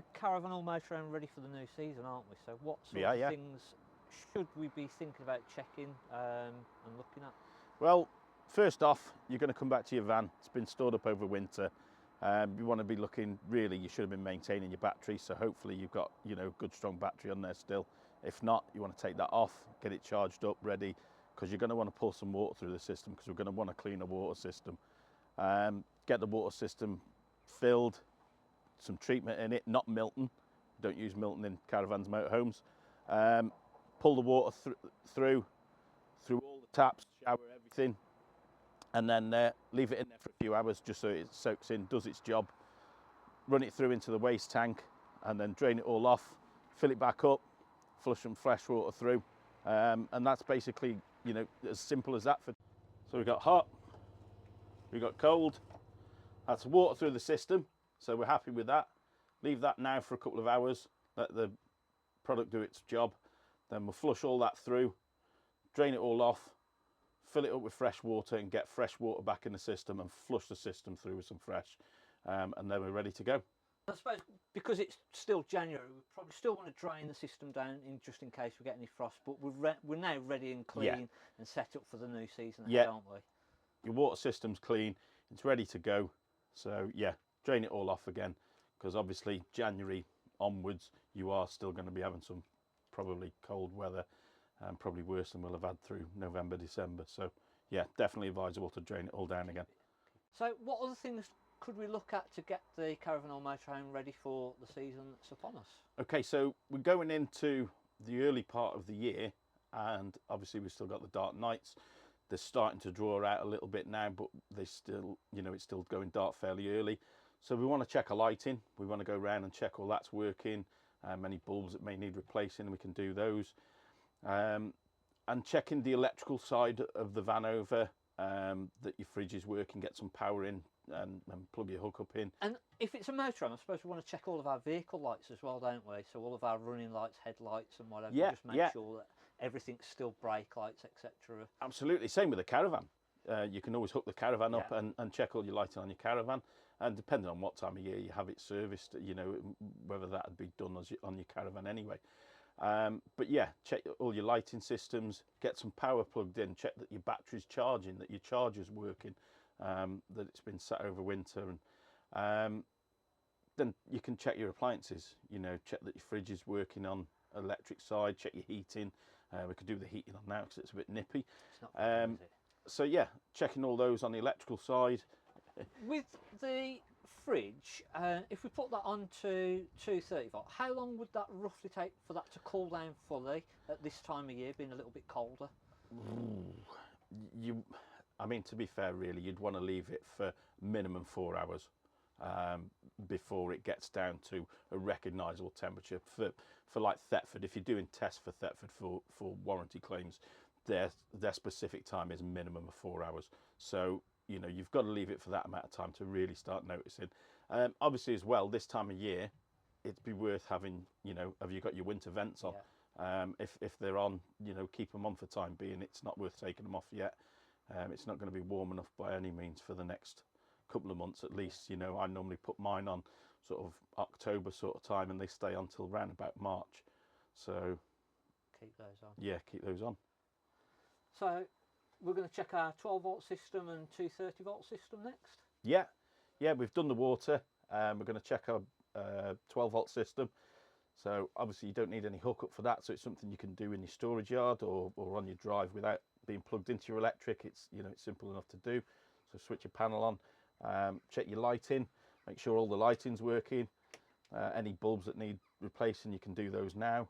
the caravan or motorhome ready for the new season, aren't we? So what sort of things should we be thinking about checking and looking at? Well, first off, you're going to come back to your van. It's been stored up over winter. You want to be looking, really, you should have been maintaining your battery. So hopefully you've got, good strong battery on there still. If not, you want to take that off, get it charged up, ready, because you're going to want to pull some water through the system, because we're going to want to clean the water system. Get the water system filled, some treatment in it, not Milton. Don't use Milton in caravans, motorhomes. Pull the water through all the taps, shower everything, and then leave it in there for a few hours just so it soaks in, does its job. Run it through into the waste tank and then drain it all off, fill it back up, flush some fresh water through, and that's basically, as simple as that. So we've got hot, we've got cold. That's water through the system, so we're happy with that. Leave that now for a couple of hours, let the product do its job. Then we'll flush all that through, drain it all off, fill it up with fresh water and get fresh water back in the system and flush the system through with some fresh, and then we're ready to go. I suppose because it's still January, we probably still want to drain the system down just in case we get any frost, but we're now ready and clean and set up for the new season ahead, aren't we? Your water system's clean, it's ready to go. So yeah, drain it all off again, because obviously January onwards you are still going to be having some probably cold weather, probably worse than we'll have had through November, December. So yeah, definitely advisable to drain it all down again. So what other things could we look at to get the caravan or motorhome ready for the season that's upon us? Okay, so we're going into the early part of the year, and obviously we've still got the dark nights. They're starting to draw out a little bit now, but they still, it's still going dark fairly early. So we want to check our lighting. We want to go around and check all that's working. Any bulbs that may need replacing, we can do those. And checking the electrical side of the van over, that your fridge is working, get some power in, and plug your hook up in. And if it's a motorhome, I suppose we want to check all of our vehicle lights as well, don't we? So all of our running lights, headlights and whatever, just make sure that everything's still brake lights, etc. Absolutely. Same with the caravan. You can always hook the caravan up and check all your lighting on your caravan. And depending on what time of year you have it serviced, whether that would be done on your caravan anyway. But yeah, check all your lighting systems, get some power plugged in, check that your battery's charging, that your charger's working, that it's been sat over winter, and then you can check your appliances, check that your fridge is working on electric side, check your heating. We could do the heating on now because it's a bit nippy. It's not bad, is it? So yeah, checking all those on the electrical side. With the fridge, if we put that on to 230 volt, how long would that roughly take for that to cool down fully at this time of year, being a little bit colder? I mean, to be fair, really, you'd want to leave it for minimum 4 hours before it gets down to a recognisable temperature. For like Thetford, if you're doing tests for Thetford for warranty claims, their specific time is a minimum of 4 hours. So you've got to leave it for that amount of time to really start noticing. Obviously, as well, this time of year, it'd be worth having. Have you got your winter vents on? Yeah. If they're on, keep them on for time being. It's not worth taking them off yet. It's not going to be warm enough by any means for the next couple of months at least. I normally put mine on sort of October sort of time, and they stay on till around about March. So keep those on. Yeah, keep those on. So we're going to check our 12 volt system and 230 volt system next. Yeah, we've done the water. We're going to check our 12 volt system. So obviously you don't need any hookup for that, so it's something you can do in your storage yard or on your drive without being plugged into your electric. It's it's simple enough to do. So switch your panel on, check your lighting, make sure all the lighting's working. Any bulbs that need replacing, you can do those now.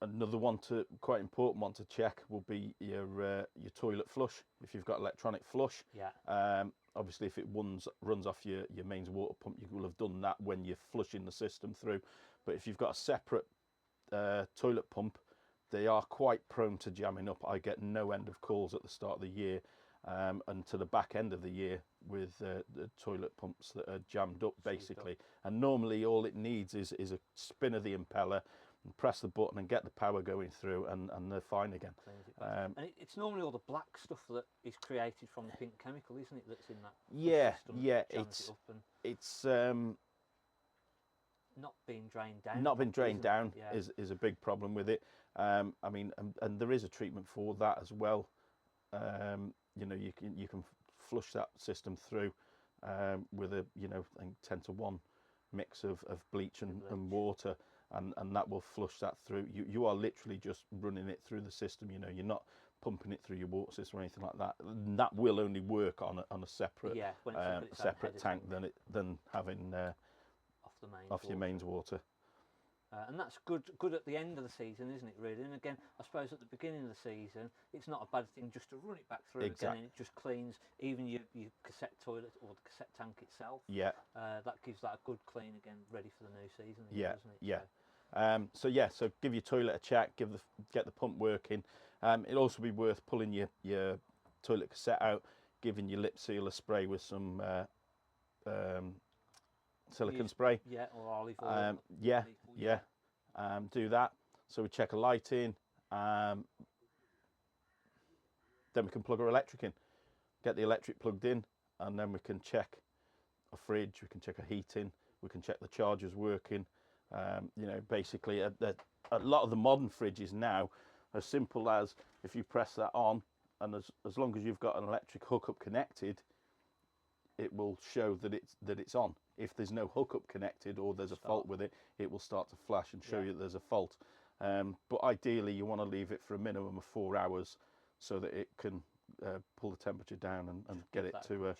Another quite important one to check will be your toilet flush. If you've got electronic flush, obviously if it runs off your mains water pump, you will have done that when you're flushing the system through. But if you've got a separate toilet pump, they are quite prone to jamming up. I get no end of calls at the start of the year and to the back end of the year with the toilet pumps that are jammed up basically. And normally all it needs is a spin of the impeller, and press the button and get the power going through, and they're fine again. And it's normally all the black stuff that is created from the pink chemical, isn't it, that's in that Yeah, system? yeah, It up and... it's not being drained down. Not been drained down Yeah. is a big problem with it. I mean, and there is a treatment for that as well. You know, you can flush that system through with a, you know, I think 10-to-1 mix of bleach and water, and that will flush that through. You are literally just running it through the system. You know, you're not pumping it through your water system or anything like that. And that will only work on a separate separate tank than having off your mains water. And that's good at the end of the season, isn't it, really? And again, I suppose at the beginning of the season, it's not a bad thing just to run it back through again, and it just cleans even your cassette toilet or the cassette tank itself. Yeah. That gives that a good clean again, ready for the new season. Yeah, doesn't it? yeah. So give your toilet a check, get the pump working. It'll also be worth pulling your toilet cassette out, giving your lip seal a spray with some silicone spray. Yeah, or olive oil. Do that. So we check a light in. Then we can plug our electric in, get the electric plugged in, and then we can check a fridge, we can check a heating, we can check the chargers working. You know, basically a lot of the modern fridges now are simple as, if you press that on, and as long as you've got an electric hookup connected, it will show that it's on. If there's no hookup connected or there's a fault with it, it will start to flash and show you that there's a fault. But ideally, you want to leave it for a minimum of 4 hours so that it can pull the temperature down and get it to a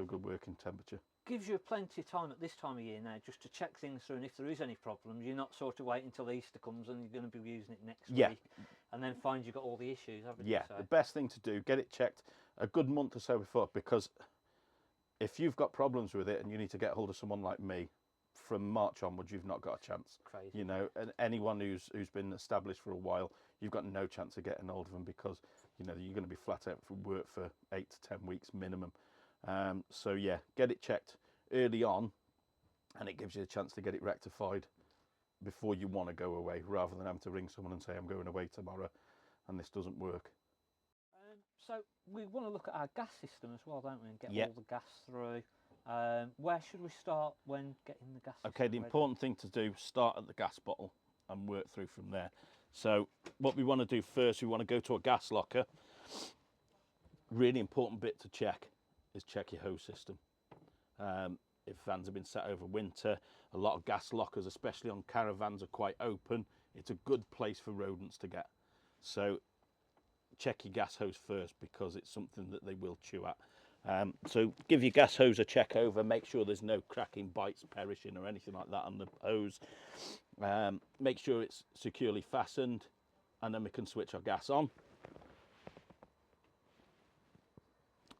good working temperature. Gives you plenty of time at this time of year now just to check things through, and if there is any problems, you're not sort of waiting until Easter comes and you're going to be using it next week and then find you've got all the issues, haven't you? So the best thing to do, get it checked a good month or so before, because if you've got problems with it and you need to get hold of someone like me, from March onwards, you've not got a chance. Crazy. You know, and anyone who's been established for a while, you've got no chance of getting hold of them, because, you know, you're going to be flat out for work for 8 to 10 weeks minimum. So yeah, get it checked early on, and it gives you a chance to get it rectified before you want to go away, rather than having to ring someone and say, I'm going away tomorrow and this doesn't work. So we want to look at our gas system as well, don't we, and get all the gas through. Where should we start when getting the gas system Okay, the ready? important thing to do, start at the gas bottle and work through from there. So what we want to do first, we want to go to a gas locker. Really important bit to check is check your hose system. If vans have been sat over winter, a lot of gas lockers, especially on caravans, are quite open. It's a good place for rodents to get. So check your gas hose first, because it's something that they will chew at. So give your gas hose a check over, make sure there's no cracking, bites, perishing or anything like that on the hose. Make sure it's securely fastened, and then we can switch our gas on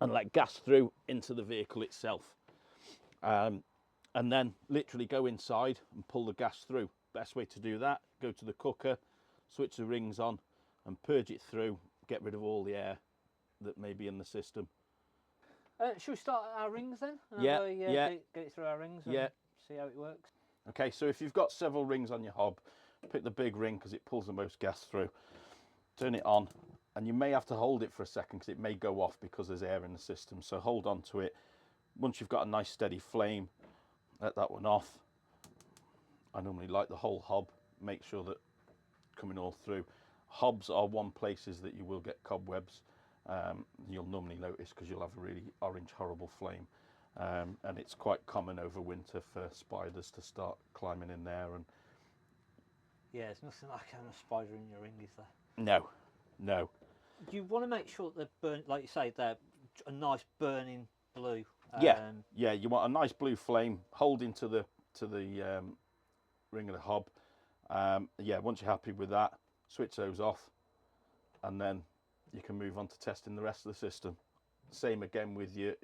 and let gas through into the vehicle itself. And then literally go inside and pull the gas through. Best way to do that, go to the cooker, switch the rings on and purge it through, get rid of all the air that may be in the system. Should we start at our rings then? Get it through our rings and see how it works. Okay, so if you've got several rings on your hob, pick the big ring because it pulls the most gas through. Turn it on, and you may have to hold it for a second because it may go off because there's air in the system. So hold on to it. Once you've got a nice steady flame, let that one off. I normally light the whole hob, make sure that coming all through. Hobs are one places that you will get cobwebs. You'll normally notice because you'll have a really orange horrible flame, and it's quite common over winter for spiders to start climbing in there. And yeah, it's nothing like having a spider in your ring, is there? No. You want to make sure that they're burnt, like you say, they're a nice burning blue. Yeah, you want a nice blue flame holding to the ring of the hob. Once you're happy with that, switch those off, and then you can move on to testing the rest of the system. Same again with your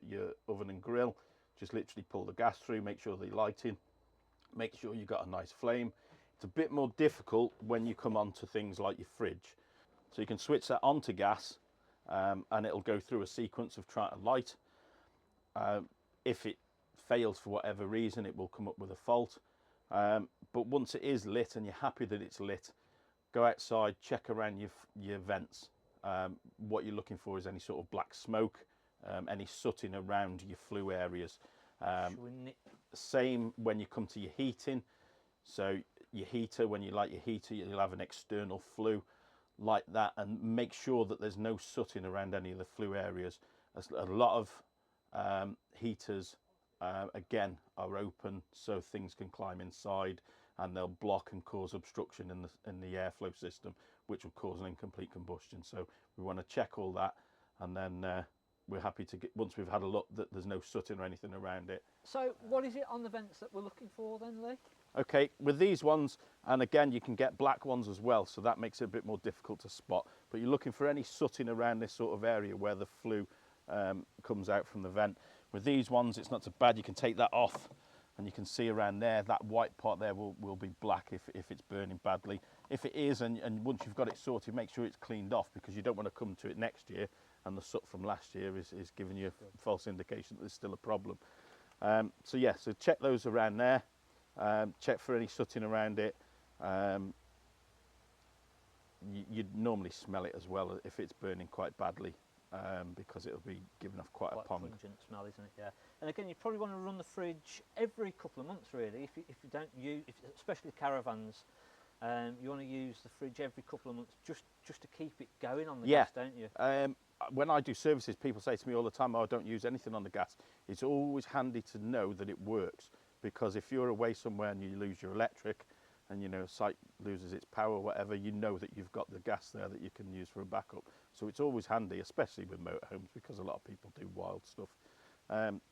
oven and grill. Just literally pull the gas through, make sure they're lighting, make sure you've got a nice flame. It's a bit more difficult when you come on to things like your fridge. So you can switch that on to gas, and it'll go through a sequence of trying to light. If it fails for whatever reason, it will come up with a fault. But once it is lit and you're happy that it's lit, go outside, check around your vents. What you're looking for is any sort of black smoke, any sooting around your flue areas. Same when you come to your heating. So your heater, when you light your heater, you'll have an external flue like that, and make sure that there's no sooting around any of the flue areas. A lot of heaters, again, are open so things can climb inside, and they'll block and cause obstruction in the airflow system, which will cause an incomplete combustion. So we want to check all that, and then we're happy to get, once we've had a look, that there's no sooting or anything around it. So what is it on the vents that we're looking for then, Lee? Okay, with these ones, and again, you can get black ones as well, so that makes it a bit more difficult to spot. But you're looking for any sooting around this sort of area where the flue comes out from the vent. With these ones, it's not so bad. You can take that off, and you can see around there, that white part there will be black if it's burning badly. If it is, and once you've got it sorted, make sure it's cleaned off, because you don't want to come to it next year and the soot from last year is giving you a false indication that there's still a problem. So yeah, so check those around there. Check for any sooting around it. You'd normally smell it as well if it's burning quite badly, because it'll be giving off quite a pungent smell, isn't it? Yeah. And again, you probably want to run the fridge every couple of months, really. If you don't use, especially caravans, you want to use the fridge every couple of months just to keep it going on the gas, don't you? When I do services, people say to me all the time, "Oh, I don't use anything on the gas." It's always handy to know that it works, because if you're away somewhere and you lose your electric, and you know a site loses its power or whatever, you know that you've got the gas there that you can use for a backup. So it's always handy, especially with motorhomes, because a lot of people do wild stuff,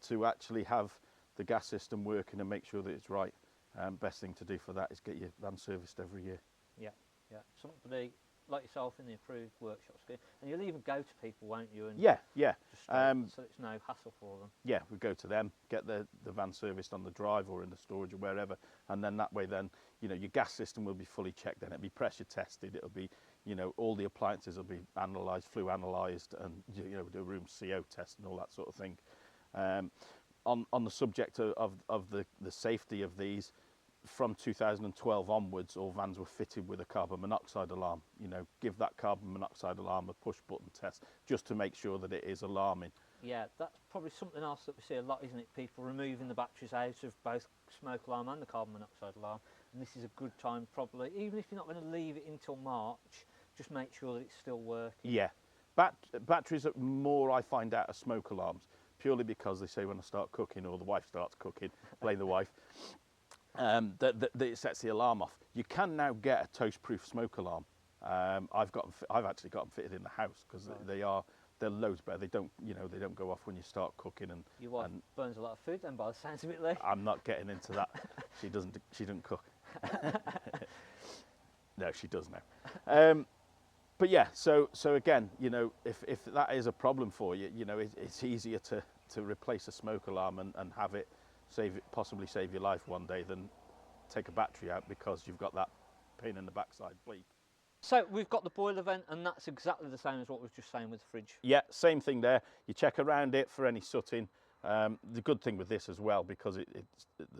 to actually have the gas system working and make sure that it's right. Best thing to do for that is get your van serviced every year. Yeah, yeah. Somebody like yourself in the approved workshops, and you'll even go to people, won't you? And yeah. Just so it's no hassle for them. Yeah, we go to them, get the van serviced on the drive or in the storage or wherever, and then that way, then you know your gas system will be fully checked. Then it'll be pressure tested. It'll be, you know, all the appliances will be analysed, flue analysed, and you know, do a room CO test and all that sort of thing. On the subject of the safety of these, from 2012 onwards, all vans were fitted with a carbon monoxide alarm. You know, give that carbon monoxide alarm a push button test just to make sure that it is alarming. Yeah, that's probably something else that we see a lot, isn't it? People removing the batteries out of both smoke alarm and the carbon monoxide alarm. And this is a good time, probably, even if you're not going to leave it until March, just make sure that it's still working. Yeah, batteries are more, I find out, are smoke alarms, purely because they say when I start cooking, or the wife starts cooking, blame the wife, that it sets the alarm off. You can now get a toast-proof smoke alarm. I've actually got them fitted in the house, because they're loads better. They don't go off when you start cooking. And your wife burns a lot of food then, by the sounds of it, Lee. I'm not getting into that. She doesn't cook. No, she does now. But yeah, so again, you know, if that is a problem for you, you know, it's easier to replace a smoke alarm and have it possibly save your life one day than take a battery out because you've got that pain in the backside bleep. So we've got the boiler vent, and that's exactly the same as what we were just saying with the fridge. Yeah, same thing there. You check around it for any sooting. The good thing with this as well, because the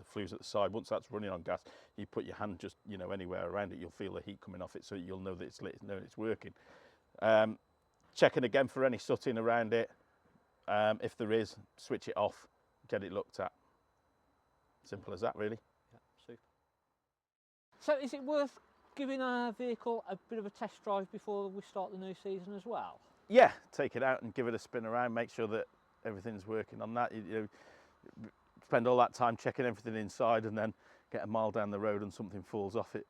flue's at the side, once that's running on gas, you put your hand just, you know, anywhere around it, you'll feel the heat coming off it, so you'll know that it's lit, know it's working. Checking again for any sooting around it. If there is, switch it off, get it looked at. Simple as that, really. Yeah, super. So is it worth giving our vehicle a bit of a test drive before we start the new season as well? Yeah, take it out and give it a spin around, make sure that everything's working on that. You know, spend all that time checking everything inside, and then get a mile down the road and something falls off it.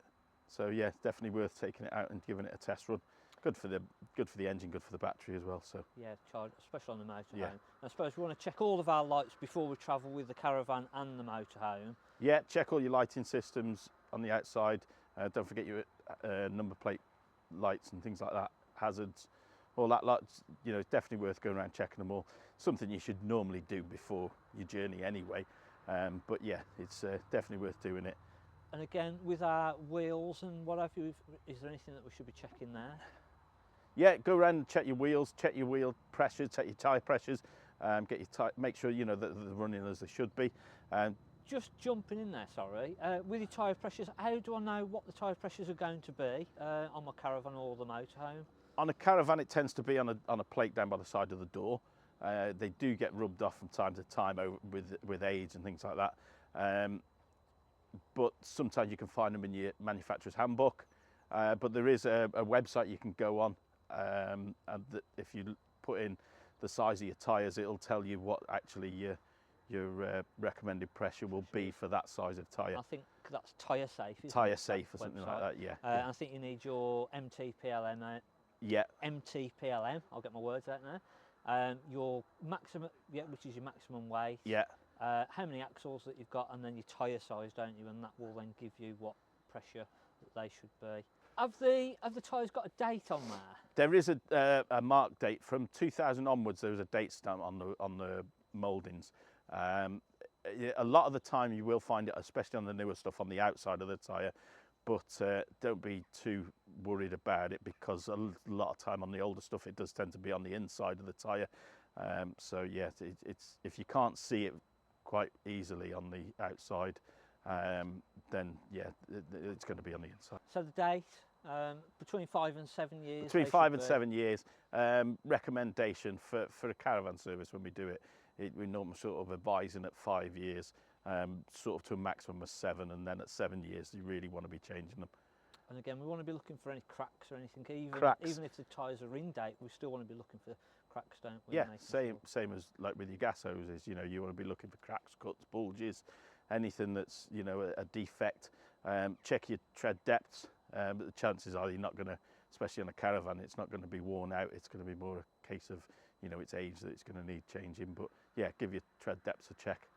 So yeah, definitely worth taking it out and giving it a test run. Good for the engine, good for the battery as well. So yeah, charge, especially on the motorhome. Yeah. I suppose we want to check all of our lights before we travel with the caravan and the motorhome. Yeah, check all your lighting systems on the outside. Don't forget your number plate lights and things like that, hazards, all that lot. You know, it's definitely worth going around checking them all. Something you should normally do before your journey anyway. But yeah, it's definitely worth doing it. And again, with our wheels and what have you, is there anything that we should be checking there? Yeah, go around and check your wheels, check your wheel pressures, check your tyre pressures, get your make sure you know that they're running as they should be. Just jumping in there, sorry, with your tyre pressures, how do I know what the tyre pressures are going to be on my caravan or the motorhome? On a caravan, it tends to be on a plate down by the side of the door. They do get rubbed off from time to time with aids and things like that. but sometimes you can find them in your manufacturer's handbook. But there is a website you can go on, and if you put in the size of your tyres, it'll tell you what actually your recommended pressure will be for that size of tyre. I think that's tyre safe. Tyre safe or something like that. Yeah. I think you need your MTPLM. Yeah. MTPLM. I'll get my words out now. Your maximum, which is your maximum weight. Yeah. How many axles that you've got, and then your tyre size, don't you? And that will then give you what pressure that they should be. Have the tyres got a date on there? There is a mark date from 2000 onwards. There was a date stamp on the mouldings. A lot of the time you will find it, especially on the newer stuff, on the outside of the tyre. But don't be too worried about it, because a lot of time on the older stuff it does tend to be on the inside of the tyre. So yeah, it's if you can't see it quite easily on the outside, then yeah, it's going to be on the inside. So the date, between 5 and 7 years? Between 5 and 7 years. Recommendation for a caravan service when we do it, we normally sort of advising at 5 years, sort of to a maximum of 7, and then at 7 years you really want to be changing them. And again, we want to be looking for any cracks or anything. Even if the tyres are in date, we still want to be looking for cracks, don't we? Yeah, same as like with your gas hoses. You know, you want to be looking for cracks, cuts, bulges, anything that's, you know, a defect. Check your tread depths. But the chances are you're not going to, especially on a caravan, it's not going to be worn out. It's going to be more a case of, you know, its age that it's going to need changing. But yeah, give your tread depths a check.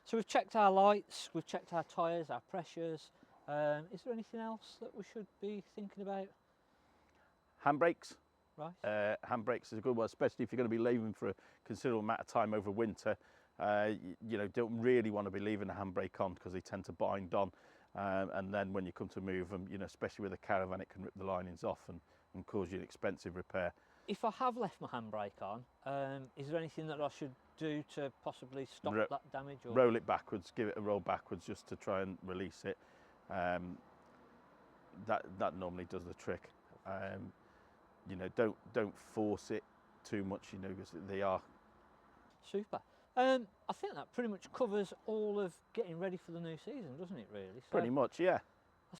So we've checked our lights, we've checked our tyres, our pressures. Is there anything else that we should be thinking about? Handbrakes. Right. Handbrakes is a good one, especially if you're going to be leaving for a considerable amount of time over winter. You know, don't really want to be leaving the handbrake on, because they tend to bind on. And then when you come to move them, you know, especially with a caravan, it can rip the linings off and cause you an expensive repair. If I have left my handbrake on, is there anything that I should do to possibly stop that damage? Or? Roll it backwards, give it a roll backwards just to try and release it. That normally does the trick. You know, don't force it too much, you know, because they are. Super. I think that pretty much covers all of getting ready for the new season, doesn't it, really? So, pretty much, yeah.